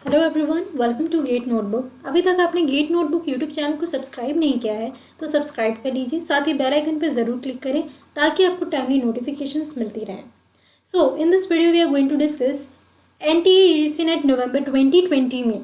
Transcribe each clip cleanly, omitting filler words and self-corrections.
Hello everyone, welcome to Get Notebook. अभी तक आपने गेट नोटबुक यूट्यूब चैनल को सब्सक्राइब नहीं किया है तो सब्सक्राइब कर लीजिए, साथ ही बेल आइकन पर ज़रूर क्लिक करें ताकि आपको टाइमली नोटिफिकेशंस मिलती रहें। So in this video we are going to discuss NTA UGC NET November 2020 में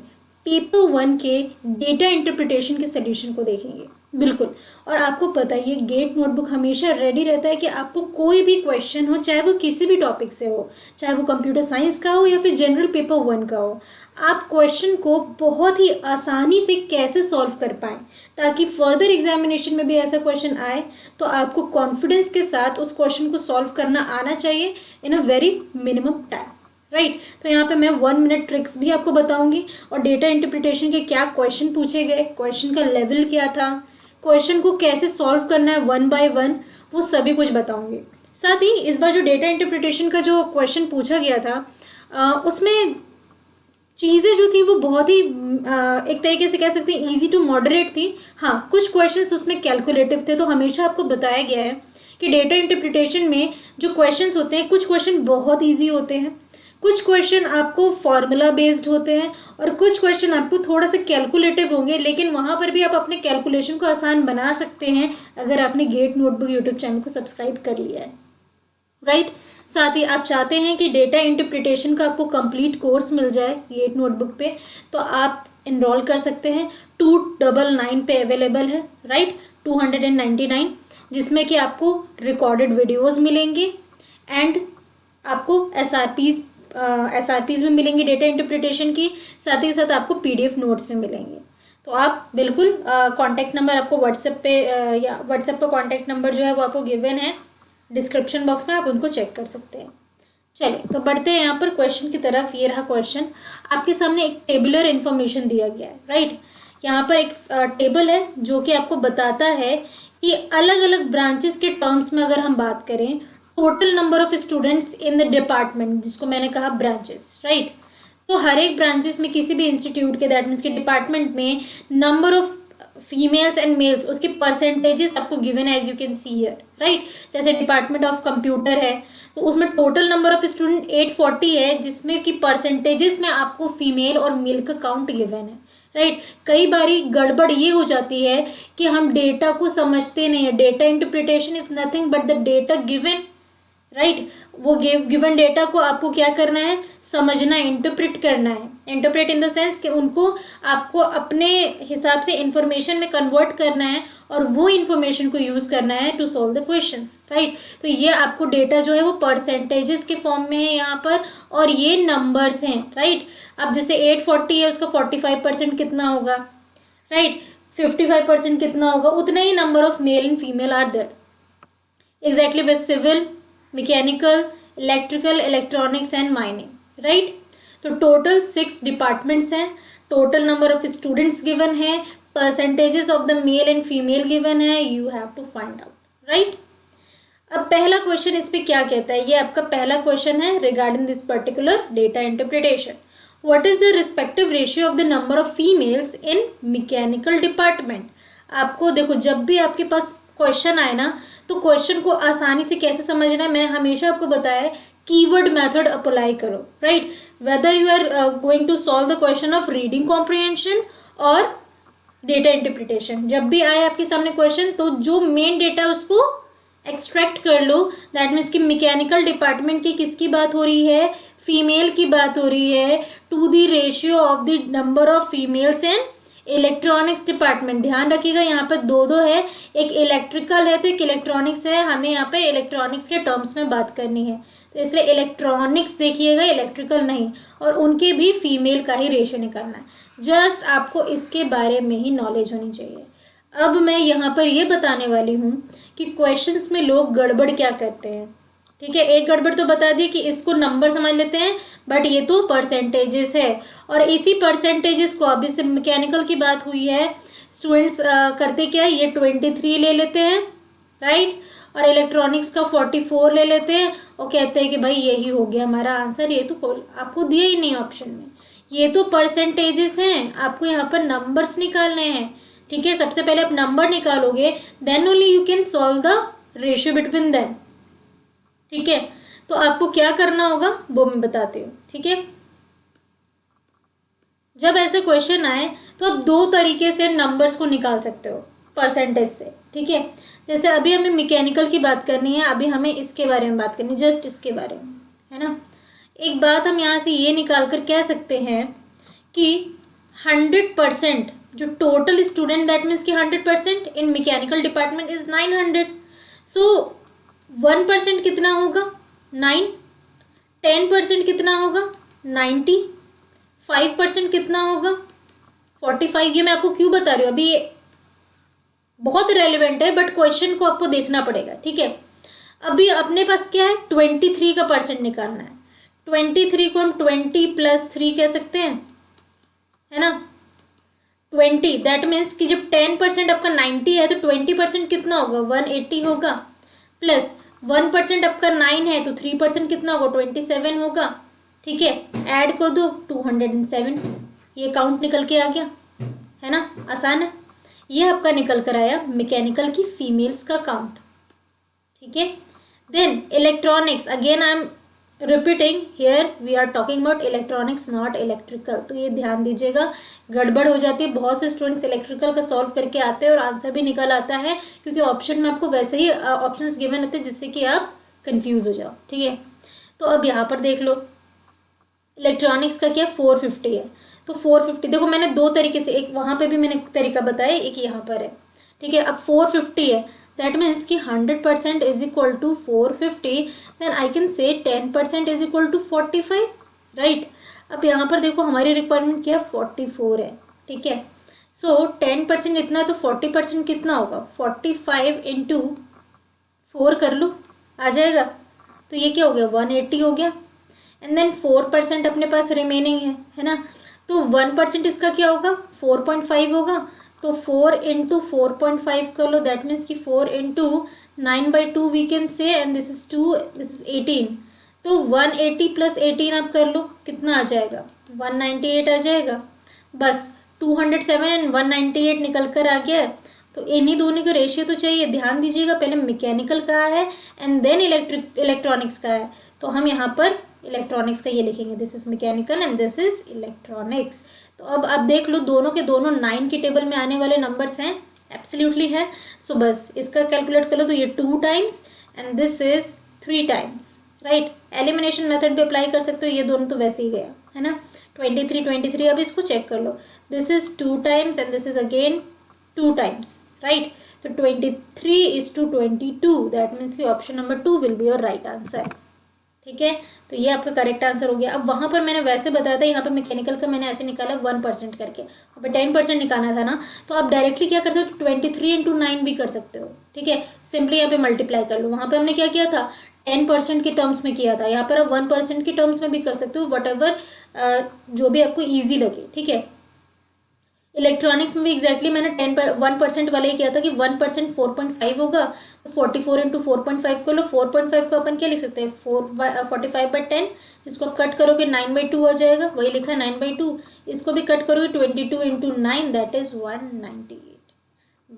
पेपर 1 के डेटा इंटरप्रिटेशन के सोल्यूशन को देखेंगे। बिल्कुल, और आपको पता ही है गेट नोटबुक हमेशा रेडी रहता है कि आपको कोई भी क्वेश्चन हो, चाहे वो किसी भी टॉपिक से हो, चाहे वो कंप्यूटर साइंस का हो या फिर जनरल पेपर 1 का हो, आप क्वेश्चन को बहुत ही आसानी से कैसे सॉल्व कर पाएं ताकि फर्दर एग्जामिनेशन में भी ऐसा क्वेश्चन आए तो आपको कॉन्फिडेंस के साथ उस क्वेश्चन को सॉल्व करना आना चाहिए in a very minimum time, right. तो यहाँ पे मैं 1 मिनट ट्रिक्स भी आपको बताऊंगी और डेटा इंटरप्रिटेशन के क्या क्वेश्चन पूछे गए, क्वेश्चन का लेवल क्या था, क्वेश्चन को कैसे सॉल्व करना है 1 बाय 1, वो सभी कुछ बताऊंगी। साथ ही इस बार जो डेटा इंटरप्रिटेशन का जो क्वेश्चन पूछा गया था उसमें चीज़ें जो थी वो बहुत ही एक तरीके से कह सकते हैं इजी टू मॉडरेट थी। हाँ, कुछ क्वेश्चंस उसमें कैलकुलेटिव थे, तो हमेशा आपको बताया गया है कि डेटा इंटरप्रिटेशन में जो क्वेश्चंस होते हैं, कुछ क्वेश्चन बहुत इजी होते हैं, कुछ क्वेश्चन आपको फॉर्मूला बेस्ड होते हैं और कुछ क्वेश्चन आपको थोड़ा सा कैलकुलेटिव होंगे, लेकिन वहाँ पर भी आप अपने कैलकुलेशन को आसान बना सकते हैं अगर आपने गेट नोटबुक यूट्यूब चैनल को सब्सक्राइब कर लिया है, राइट। साथ ही आप चाहते हैं कि डेटा इंटरप्रिटेशन का आपको कंप्लीट कोर्स मिल जाए गेट नोटबुक पे, तो आप इनरोल कर सकते हैं। 299 पे अवेलेबल है, राइट, 299, जिसमें कि आपको रिकॉर्डेड वीडियोस मिलेंगे एंड आपको एसआरपीज में मिलेंगी डेटा इंटरप्रिटेशन की, साथ ही साथ आपको पीडीएफ नोट्स में मिलेंगे। तो आप बिल्कुल कॉन्टैक्ट नंबर आपको व्हाट्सएप पे या व्हाट्सएप पर कॉन्टैक्ट नंबर जो है वो आपको गिवन है डिस्क्रिप्शन बॉक्स में, आप उनको चेक कर सकते हैं। चलिए तो बढ़ते हैं यहाँ पर क्वेश्चन की तरफ। ये रहा क्वेश्चन, आपके सामने एक टेबुलर इन्फॉर्मेशन दिया गया है, राइट। यहाँ पर एक टेबल है जो कि आपको बताता है कि अलग अलग ब्रांचेस के टर्म्स में अगर हम बात करें, total number of students in the department, जिसको मैंने कहा ब्रांचेस, राइट। तो हर एक ब्रांचेस में किसी भी इंस्टीट्यूट के, दैट मीन्स के डिपार्टमेंट में number of females and males, उसके परसेंटेजेस आपको गिवन है as you can see here, right. जैसे डिपार्टमेंट ऑफ कंप्यूटर है तो उसमें टोटल नंबर ऑफ स्टूडेंट 840 है, जिसमें कि परसेंटेजेस में आपको फीमेल और मेल का काउंट गिवन है, राइट। कई बारी गड़बड़ ये हो जाती है कि हम डेटा को समझते नहीं है। Data interpretation is nothing but the data given, right. वो गिवन डेटा को आपको क्या करना है, समझना है, इंटरप्रेट करना है। इंटरप्रेट इन द सेंस कि उनको आपको अपने हिसाब से इंफॉर्मेशन में कन्वर्ट करना है और वो इंफॉर्मेशन को यूज करना है to solve the questions, right. तो ये आपको डेटा जो है वो परसेंटेजेस के फॉर्म में है यहाँ पर, और ये नंबर्स हैं, राइट। अब जैसे 840 है, उसका 45% कितना होगा, राइट, 55% कितना होगा, उतना ही number of male and female are there. Exactly with civil, mechanical, electrical, electronics and mining, right. तो टोटल 6 डिपार्टमेंट्स हैं, total number of students given है, percentages of the male and female given है, you have to find out, right. अब पहला question इस पे क्या कहता है, ये आपका पहला क्वेश्चन है regarding this particular data interpretation. What is the respective ratio of the number of females in mechanical department. आपको देखो, जब भी आपके पास क्वेश्चन आए ना, तो क्वेश्चन को आसानी से कैसे समझना है, मैंने हमेशा आपको बताया है, कीवर्ड मेथड अप्लाई करो, right. Whether you are going to solve the question of reading comprehension और डेटा इंटरप्रिटेशन, जब भी आए आपके सामने क्वेश्चन तो जो मेन डेटा उसको एक्सट्रैक्ट कर लो। दैट मीन्स कि मैकेनिकल डिपार्टमेंट की किसकी बात हो रही है, फीमेल की बात हो रही है, to the ratio of the number of females and electronics department. ध्यान रखिएगा यहाँ पे दो है, एक इलेक्ट्रिकल है तो एक इलेक्ट्रॉनिक्स है, हमें यहाँ पे इलेक्ट्रॉनिक्स के टर्म्स में बात करनी है, तो इसलिए इलेक्ट्रॉनिक्स देखिएगा, इलेक्ट्रिकल नहीं, और उनके भी फीमेल का ही रेशियो निकालना है। जस्ट आपको इसके बारे में ही नॉलेज होनी चाहिए। अब मैं यहाँ पर ये बताने वाली हूँ कि क्वेश्चंस में लोग गड़बड़ क्या करते हैं, ठीक है। एक गड़बड़ तो बता दी कि इसको नंबर समझ लेते हैं बट ये तो परसेंटेजेस है, और इसी परसेंटेजेस को, अभी से मैकेनिकल की बात हुई है, स्टूडेंट्स करते क्या है, ये 23 ले लेते हैं, राइट, और इलेक्ट्रॉनिक्स का 44 ले लेते हैं और कहते हैं कि भाई यही हो गया हमारा आंसर। ये तो आपको दिया ही नहीं ऑप्शन में, ये तो परसेंटेजेस हैं, आपको यहाँ पर नंबर्स निकालने हैं, ठीक है। सबसे पहले आप नंबर निकालोगे, then only you can solve the ratio between them, ठीक है। तो आपको क्या करना होगा वो मैं बताती हूँ, ठीक है। जब ऐसे क्वेश्चन आए तो आप दो तरीके से नंबर्स को निकाल सकते हो परसेंटेज से, ठीक है। जैसे अभी हमें मैकेनिकल की बात करनी है, अभी हमें इसके बारे में बात करनी है, जस्ट इसके बारे में, है ना। एक बात हम यहाँ से ये निकाल कर कह सकते हैं कि 100% जो टोटल स्टूडेंट, दैट मीन्स कि 100% इन मैकेनिकल डिपार्टमेंट इज 900। सो 1% कितना होगा, 9। 10% कितना होगा, 90। 5% कितना होगा, 45। ये मैं आपको क्यों बता रही हूँ, अभी ये बहुत रेलिवेंट है, बट क्वेश्चन को आपको देखना पड़ेगा, ठीक है। अभी अपने पास क्या है, 23 का परसेंट निकालना है। 23 को हम 20 + 3 कह सकते हैं, है ना। 20 दैट मीन्स कि जब 10% आपका 90 है तो 20% कितना होगा, 180 होगा, प्लस 1% आपका 9 है तो 3% कितना होगा, 27 होगा, ठीक है। ऐड कर दो 207, ये काउंट निकल के आ गया, है ना, आसान है। ये आपका निकल कर आया मैकेनिकल की फीमेल्स का काउंट, ठीक है। Then electronics, again I am repeating here, we are talking about electronics not electrical, तो ये ध्यान दीजिएगा, गड़बड़ हो जाती है। बहुत से स्टूडेंट्स इलेक्ट्रिकल का सॉल्व करके आते हैं और आंसर भी निकल आता है, क्योंकि ऑप्शन में आपको वैसे ही ऑप्शंस गिवन होते हैं जिससे कि आप कंफ्यूज हो जाओ, ठीक है। तो अब यहाँ पर देख लो, इलेक्ट्रॉनिक्स का क्या 450 है, तो 450 देखो मैंने दो तरीके से, एक वहाँ पे भी मैंने तरीका बताया, एक यहाँ पर है, ठीक है। अब 450 है, दैट मीन्स कि 100% is equal to 450, then I can say 10% is equal to 45, right. अब यहाँ पर देखो हमारी रिक्वायरमेंट क्या है, 44 है, ठीक है। सो 10% इतना है तो 40% कितना होगा, 45 इंटू 4 कर लो, आ जाएगा। तो ये क्या हो गया, 180 हो गया। एंड देन 4% अपने पास रिमेनिंग है ना। तो 1% इसका क्या होगा, 4.5 होगा, तो 4 इंटू 4.5 कर लो, दैट मीन्स कि 4 into 9/2 we can say, and this is 2, this is 18। तो 180 + 18 आप कर लो, कितना आ जाएगा, 198 आ जाएगा। बस 207 एंड 198 निकल कर आ गया है। तो इन्हीं दोनों का रेशियो तो चाहिए, ध्यान दीजिएगा, पहले मैकेनिकल का है एंड देन इलेक्ट्रॉनिक्स का है, तो हम यहाँ पर इलेक्ट्रॉनिक्स का ये लिखेंगे, this is mechanical and this is electronics. तो अब आप देख लो, दोनों के दोनों 9 की टेबल में आने वाले नंबर्स हैं, एब्सोल्युटली है। सो बस इसका कैलकुलेट कर लो, तो ये 2 times and this is 3 times, right. Elimination method भी अप्लाई कर सकते हो, ये दोनों तो वैसे ही गया, है ना। 23 अब इसको चेक कर लो, this is 2 times and this is again 2 times, right. तो 23:22, दैट मीन्स की option number 2 will be your right answer, ठीक है। तो ये आपका करेक्ट आंसर हो गया। अब वहाँ पर मैंने वैसे बताया था, यहाँ पे मैकेनिकल का मैंने ऐसे निकाला 1% करके, वहाँ पे 10% निकालना था ना, तो आप डायरेक्टली क्या कर सकते हो, 23 इंटू 9 भी कर सकते हो, ठीक है। सिंपली यहाँ पे मल्टीप्लाई कर लो, वहाँ पे हमने क्या किया था, 10% के टर्म्स में किया था, यहाँ पर आप 1% के टर्म्स में भी कर सकते हो, वट एवर जो भी आपको ईजी लगे, ठीक है। इलेक्ट्रॉनिक्स में भी एग्जैक्टली मैंने 1% वाले ही किया था कि 1% 4.5 होगा, तो 44 इंटू 4.5 कर लो। 4.5 को अपन क्या लिख सकते हैं, 45/10, इसको आप कट करोगे 9/2 आ जाएगा, वही लिखा है 9/2। इसको भी कट करोगे 22 इंटू 9, दैट इज 198।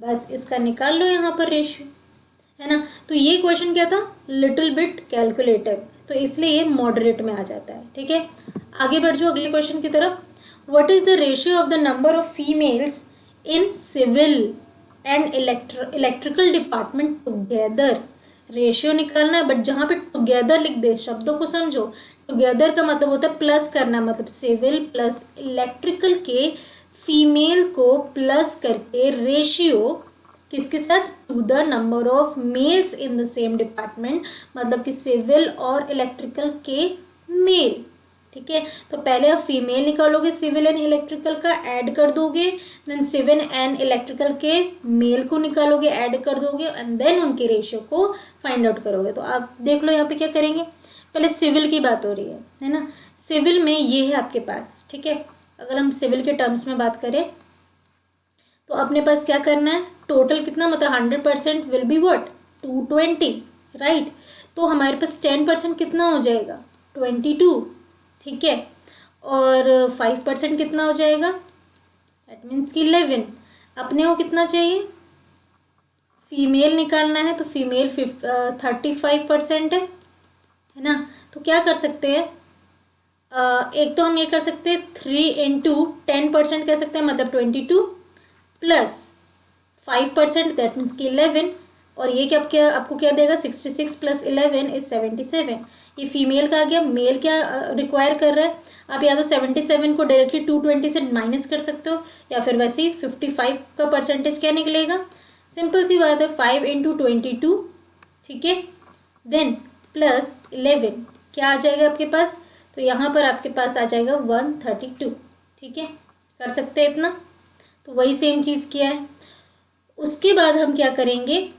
बस इसका निकाल लो यहाँ पर रेशियो, है ना। तो ये क्वेश्चन क्या था, लिटिल बिट कैलकुलेटिव, तो इसलिए ये मॉडरेट में आ जाता है, ठीक है। आगे बढ़ जाओ अगले क्वेश्चन की तरफ। What is the ratio of the number of females in civil and electrical department together? Ratio निकालना है, बट जहाँ पे टुगेदर लिख दे, शब्दों को समझो। टुगेदर का मतलब होता है प्लस करना, मतलब सिविल प्लस इलेक्ट्रिकल के फीमेल को प्लस करके रेशियो किसके साथ, to the number of males in the same department, मतलब कि सिविल और इलेक्ट्रिकल के मेल, ठीक है। तो पहले आप फीमेल निकालोगे सिविल एंड इलेक्ट्रिकल का, ऐड कर दोगे, देन सिविल एंड इलेक्ट्रिकल के मेल को निकालोगे, ऐड कर दोगे, एंड देन उनके रेशियो को फाइंड आउट करोगे। तो आप देख लो यहाँ पे क्या करेंगे, पहले सिविल की बात हो रही है ना। सिविल में ये है आपके पास, ठीक है। अगर हम सिविल के टर्म्स में बात करें तो अपने पास क्या करना है, टोटल कितना, मतलब 100% विल बी व्हाट, 220, राइट। तो हमारे पास 10% कितना हो जाएगा, 22, ठीक है। और 5% कितना हो जाएगा, दैट मीन्स कि 11। अपने को कितना चाहिए, फीमेल निकालना है, तो फीमेल 35% है ना। तो क्या कर सकते हैं, एक तो हम ये कर सकते हैं 3 इंटू 10% कह सकते हैं, मतलब 22 प्लस 5% दैट मीन्स कि 11, और ये क्या आपको क्या देगा 66 प्लस 11 इज 77। ये फीमेल का आ गया। मेल क्या रिक्वायर कर रहा है, आप या तो 77 को डायरेक्टली 220 से माइनस कर सकते हो, या फिर वैसे ही 55 का परसेंटेज क्या निकलेगा, सिंपल सी बात है 5 इंटू 22, ठीक है, देन प्लस 11 क्या आ जाएगा आपके पास, तो यहाँ पर आपके पास आ जाएगा 132, ठीक है, कर सकते हैं इतना। तो वही सेम चीज़ किया है। उसके बाद हम क्या करेंगे,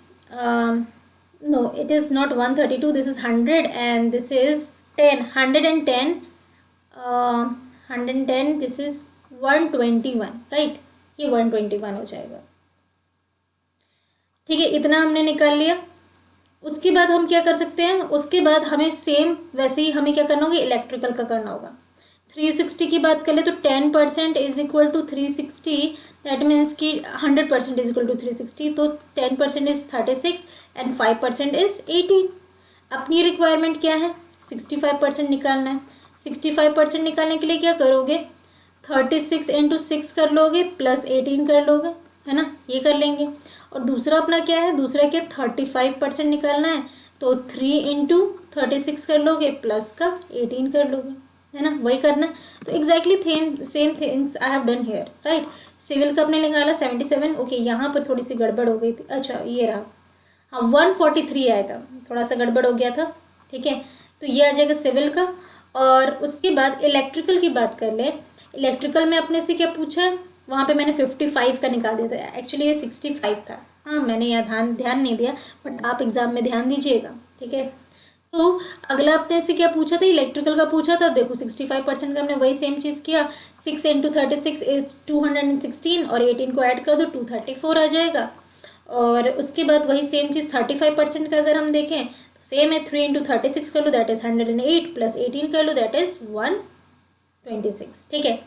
no it is not 132, this is 100 and this is 10, 110, 110, this is 121, right, ये 121 हो जाएगा, ठीक है, इतना हमने निकाल लिया। उसके बाद हम क्या कर सकते हैं, उसके बाद हमें सेम वैसे ही हमें क्या करना होगा, इलेक्ट्रिकल का करना होगा। 360 की बात कर ले तो 10% is equal to 360, that means कि 100% इज इक्वल टू 360, तो 10% इज 36 एंड 5% इज 18। अपनी रिक्वायरमेंट क्या है, 65% निकालना है। 65% निकालने के लिए क्या करोगे, 36 इंटू 6 कर लोगे प्लस 18 कर लोगे, है ना, ये कर लेंगे। और दूसरा अपना क्या है, दूसरा क्या 35% निकालना है, तो 3 इंटू 36 कर लोगे प्लस का 18 कर लोगे, है ना, वही करना। तो exactly same things I have done here, right. Civil का अपने निकाला 77, ओके, यहाँ पर थोड़ी सी गड़बड़ हो गई थी, अच्छा ये रहा, हाँ 143 आया था, थोड़ा सा गड़बड़ हो गया था, ठीक है, तो ये आ जाएगा सिविल का। और उसके बाद इलेक्ट्रिकल की बात कर ले। इलेक्ट्रिकल में अपने से क्या पूछा है, वहाँ पे मैंने 55 का निकाल दिया था, एक्चुअली ये 65 था, हाँ मैंने यहाँ ध्यान नहीं दिया, बट आप एग्जाम में ध्यान दीजिएगा, ठीक है। तो अगला अपने से क्या पूछा था, इलेक्ट्रिकल का पूछा था, देखो 65% का हमने वही सेम चीज़ किया, 6 इंटू 36 इज 216, और 18 को ऐड कर दो 234 आ जाएगा। और उसके बाद वही सेम चीज़ 35% का अगर हम देखें तो सेम है, 3 इंटू 36 कर लो दैट इज 108 प्लस 18 कर लो दैट इज 126, ठीक है।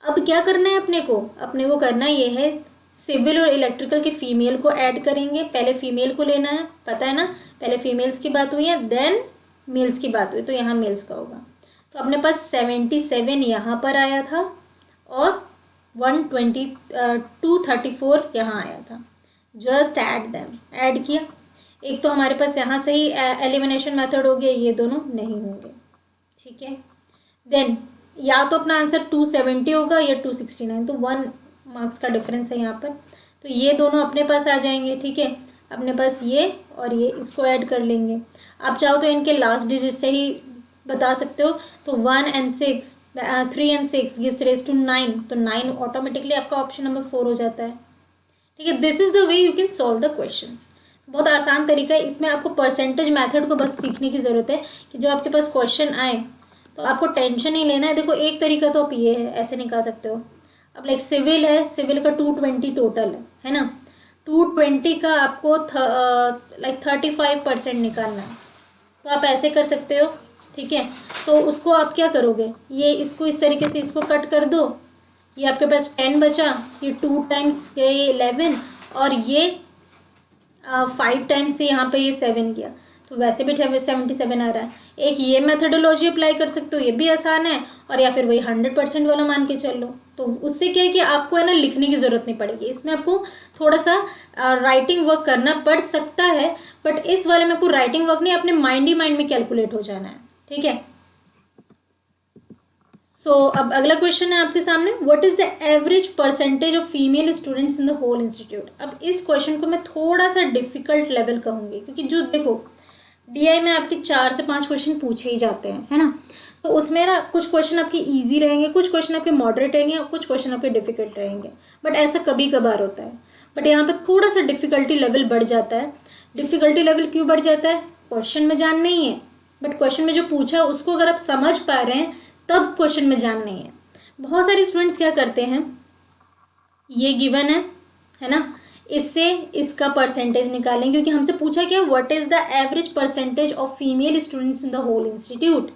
अब क्या करना है अपने को करना ये है, सिविल और इलेक्ट्रिकल के फीमेल को ऐड करेंगे, पहले फीमेल को लेना है, पता है ना, पहले फीमेल्स की बात हुई है देन मेल्स की बात हुई, तो यहाँ मेल्स का होगा। तो अपने पास 77 यहाँ पर आया था और 234 यहाँ आया था, जस्ट ऐड देम, ऐड किया। एक तो हमारे पास यहाँ से ही एलिमिनेशन मेथड हो गया, ये दोनों नहीं होंगे, ठीक है। देन या तो अपना आंसर 270 होगा या 269, तो 1 मार्क्स का डिफरेंस है यहाँ पर, तो ये दोनों अपने पास आ जाएंगे, ठीक है। अपने पास ये और ये, इसको ऐड कर लेंगे। आप चाहो तो इनके लास्ट डिजिट से ही बता सकते हो, तो 1 and 6 3 and 6 gives raise to 9, तो 9 ऑटोमेटिकली आपका ऑप्शन नंबर 4 हो जाता है, ठीक है। This is the way you can solve the questions. बहुत आसान तरीका है, इसमें आपको परसेंटेज मेथड को बस सीखने की ज़रूरत है कि जब आपके पास क्वेश्चन आए तो आपको टेंशन नहीं लेना है। देखो एक तरीका तो आप ये है, ऐसे निकाल सकते हो। अब लाइक सिविल है, सिविल का 220 टोटल है ना, 220 का आपको लाइक 35% निकालना है, तो आप ऐसे कर सकते हो, ठीक है। तो उसको आप क्या करोगे, ये इसको इस तरीके से इसको कट कर दो, ये आपके पास 10 बचा, ये 2 टाइम्स ये 11, और ये 5 टाइम्स से यहाँ पे ये 7 किया, तो वैसे भी 77 आ रहा है। एक ये मेथडोलॉजी अप्लाई कर सकते हो, ये भी आसान है, और या फिर वही 100% वाला मान के चल लो, तो उससे क्या है कि आपको है ना लिखने की ज़रूरत नहीं पड़ेगी। इसमें आपको थोड़ा सा राइटिंग वर्क करना पड़ सकता है, बट इस वाले में आपको राइटिंग वर्क नहीं, अपने माइंड ही माइंड में कैलकुलेट हो जाना है, ठीक है। सो अब अगला क्वेश्चन है आपके सामने, what is the average percentage of female students in the whole institute. अब इस क्वेश्चन को मैं थोड़ा सा डिफिकल्ट लेवल कहूँगी, क्योंकि जो देखो DI में आपके 4 से 5 क्वेश्चन पूछे ही जाते हैं, है ना, तो उसमें ना कुछ क्वेश्चन आपके इजी रहेंगे, कुछ क्वेश्चन आपके मॉडरेट रहेंगे और कुछ क्वेश्चन आपके डिफिकल्ट रहेंगे, बट ऐसा कभी कभार होता है। बट यहाँ पे थोड़ा सा डिफिकल्टी लेवल बढ़ जाता है। डिफिकल्टी लेवल क्यों बढ़ जाता है, क्वेश्चन में जान नहीं है, बट क्वेश्चन में जो पूछा है उसको अगर आप समझ पा रहे हैं तब क्वेश्चन में जान नहीं है। बहुत सारे स्टूडेंट्स क्या करते हैं, ये गिवन है ना, इससे इसका परसेंटेज निकालें, क्योंकि हमसे पूछा क्या, what is the average percentage of female students in the whole institute,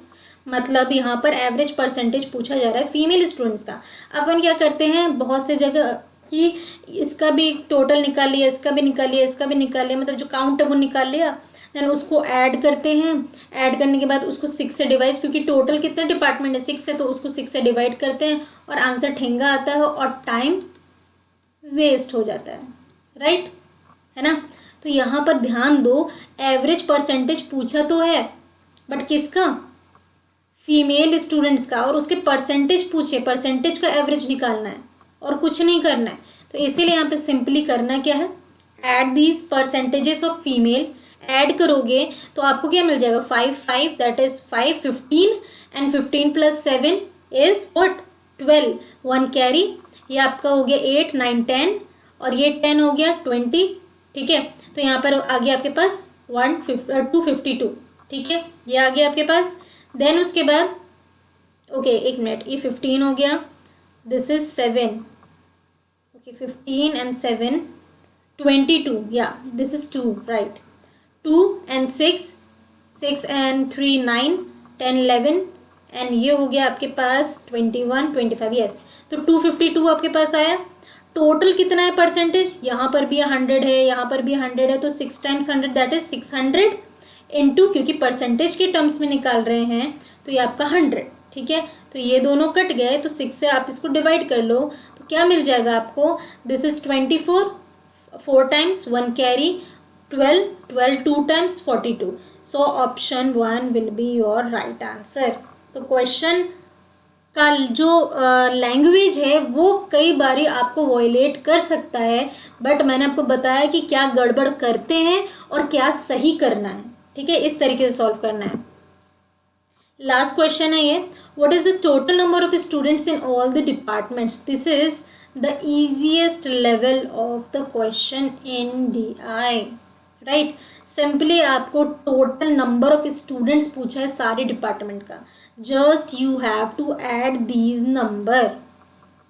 मतलब यहाँ पर एवरेज परसेंटेज पूछा जा रहा है फीमेल स्टूडेंट्स का। अपन क्या करते हैं बहुत से जगह कि इसका भी टोटल निकाल लिया, इसका भी निकाल लिया, इसका भी निकाल लिया, मतलब जो काउंट है वो निकाल लिया, देन उसको ऐड करते हैं, ऐड करने के बाद उसको 6 से डिवाइड, क्योंकि टोटल कितने डिपार्टमेंट है 6 है, तो उसको 6 से डिवाइड करते हैं और आंसर ठेंगा आता है और टाइम वेस्ट हो जाता है, राइट, है ना। तो यहाँ पर ध्यान दो, एवरेज परसेंटेज पूछा तो है, बट किसका, फीमेल स्टूडेंट्स का, और उसके परसेंटेज पूछे, परसेंटेज का एवरेज निकालना है और कुछ नहीं करना है। तो इसीलिए यहाँ पे सिंपली करना क्या है, add these percentages of female, add करोगे तो आपको क्या मिल जाएगा, 5 that is 5 15 and 15 plus 7 is what 12, 1 carry, ये आपका हो गया 8 9 10 और ये 10 हो गया 20, ठीक है। तो यहाँ पर आ गया आपके पास 252, ठीक है, ये आ गया आपके पास। देन उसके बाद ओके एक मिनट, ये 15 हो गया, दिस इज 7, ओके 15 एंड 7 22, या this is 2, right, 2 and 6 and 3 9 10 11 and ये हो गया आपके पास 21 25, यस। तो 252 आपके पास आया। टोटल कितना है परसेंटेज, यहाँ पर भी 100 है, यहाँ पर भी 100 है, तो 6 टाइम्स 100 दैट इज 600 इंटू, क्योंकि परसेंटेज के टर्म्स में निकाल रहे हैं तो ये आपका 100, ठीक है। तो ये दोनों कट गए, तो 6 से आप इसको डिवाइड कर लो, तो क्या मिल जाएगा आपको, this is 24, 4 times 1 carry 12, 12 2 times 42, so option 1 will be your right answer. तो क्वेश्चन का जो लैंग्वेज है वो कई बारी आपको वॉयलेट कर सकता है, बट मैंने आपको बताया कि क्या गड़बड़ करते हैं और क्या सही करना है, ठीक है, इस तरीके से सॉल्व करना है। लास्ट क्वेश्चन है ये, what is the total number of students in all the departments, this is the easiest level of the question in DI, right. Simply आपको टोटल नंबर ऑफ स्टूडेंट्स पूछा है सारे डिपार्टमेंट का, just you have to add these number,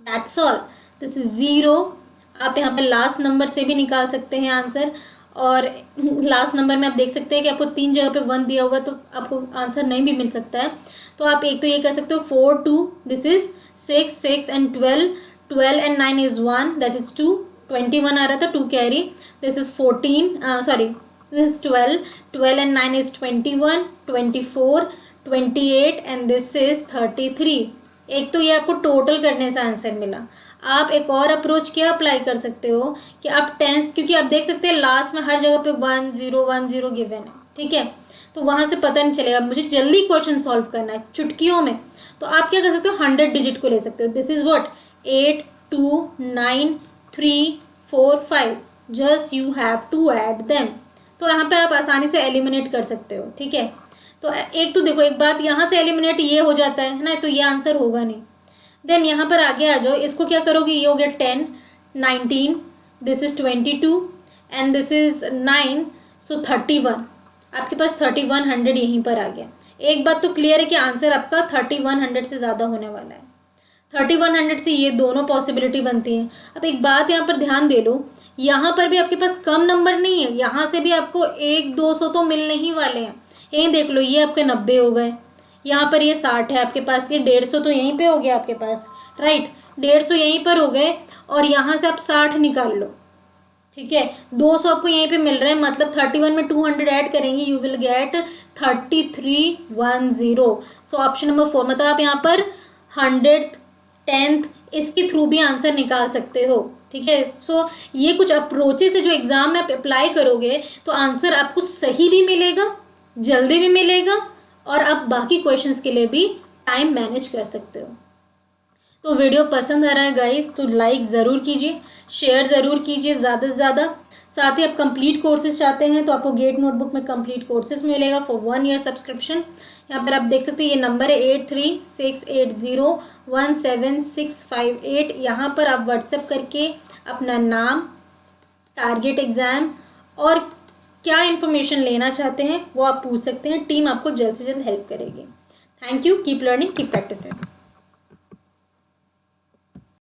that's all. This is 0, आप यहाँ पे last number से भी निकाल सकते हैं आंसर, और लास्ट नंबर में आप देख सकते हैं कि आपको 3 जगह पे 1 दिया हुआ, तो आपको आंसर नहीं भी मिल सकता है। तो आप एक तो ये कर सकते हो 4 2, this is 6 and 12, 12 and 9 is 1, that is 2, 21 आ रहा था 2 carry, this is 14, sorry this is 12, 12 and 9 is 21, 24, 28 and this is 33। एक तो ये आपको टोटल करने से आंसर मिला। आप एक और अप्रोच क्या अप्लाई कर सकते हो कि आप टेंस, क्योंकि आप देख सकते हैं लास्ट में हर जगह पे 1 0 1 0 गिवन है, ठीक है, तो वहाँ से पता नहीं चलेगा, मुझे जल्दी क्वेश्चन सॉल्व करना है चुटकियों में, तो आप क्या कर सकते हो, 100 डिजिट को ले सकते हो, this is what 8 2 9 3 4 5, just you have to add them. तो यहाँ पे आप आसानी से एलिमिनेट कर सकते हो, ठीक है। तो एक तो देखो, एक बात यहाँ से एलिमिनेट ये हो जाता है ना, तो ये आंसर होगा नहीं। देन यहाँ पर आगे आ जाओ, इसको क्या करोगे, ये हो गया 10 19, this is 22 and this is 9, सो 31, आपके पास 3100 यहीं पर आ गया। एक बात तो क्लियर है कि आंसर आपका 3100 से ज़्यादा होने वाला है, 3100 से ये दोनों पॉसिबिलिटी बनती हैं। अब एक बात यहाँ पर ध्यान दे लो, यहाँ पर भी आपके पास कम नंबर नहीं है, यहाँ से भी आपको 1-200 तो मिलने ही वाले हैं। यहीं देख लो, ये आपके 90 हो गए, यहाँ पर ये 60 है आपके पास, ये 150 तो यहीं पे हो गया आपके पास, राइट, 150 यहीं पर हो गए, और यहाँ से आप 60 निकाल लो, ठीक है, 200 आपको यहीं पे मिल रहे हैं, मतलब 31 में 200 ऐड करेंगे, you will get 3310। So option number 4, मतलब आप यहाँ पर 100th 10th इसके थ्रू भी आंसर निकाल सकते हो, ठीक है। सो ये कुछ अप्रोचेस है जो एग्जाम में आप अप्लाई करोगे तो आंसर आपको सही भी मिलेगा, जल्दी भी मिलेगा, और आप बाकी क्वेश्चंस के लिए भी टाइम मैनेज कर सकते हो। तो वीडियो पसंद आ रहा है गाइस तो लाइक ज़रूर कीजिए, शेयर ज़रूर कीजिए ज़्यादा से ज़्यादा। साथ ही आप कंप्लीट कोर्सेज चाहते हैं तो आपको गेट नोटबुक में कंप्लीट कोर्सेज मिलेगा फॉर 1 ईयर सब्सक्रिप्शन। यहाँ पर आप देख सकते हैं, ये नंबर है 8368017658। यहाँ पर आप व्हाट्सएप करके अपना नाम, टारगेट एग्ज़ाम और क्या इन्फॉर्मेशन लेना चाहते हैं वो आप पूछ सकते हैं, टीम आपको जल्द से जल्द हेल्प करेगी। Thank you, keep learning, keep practising.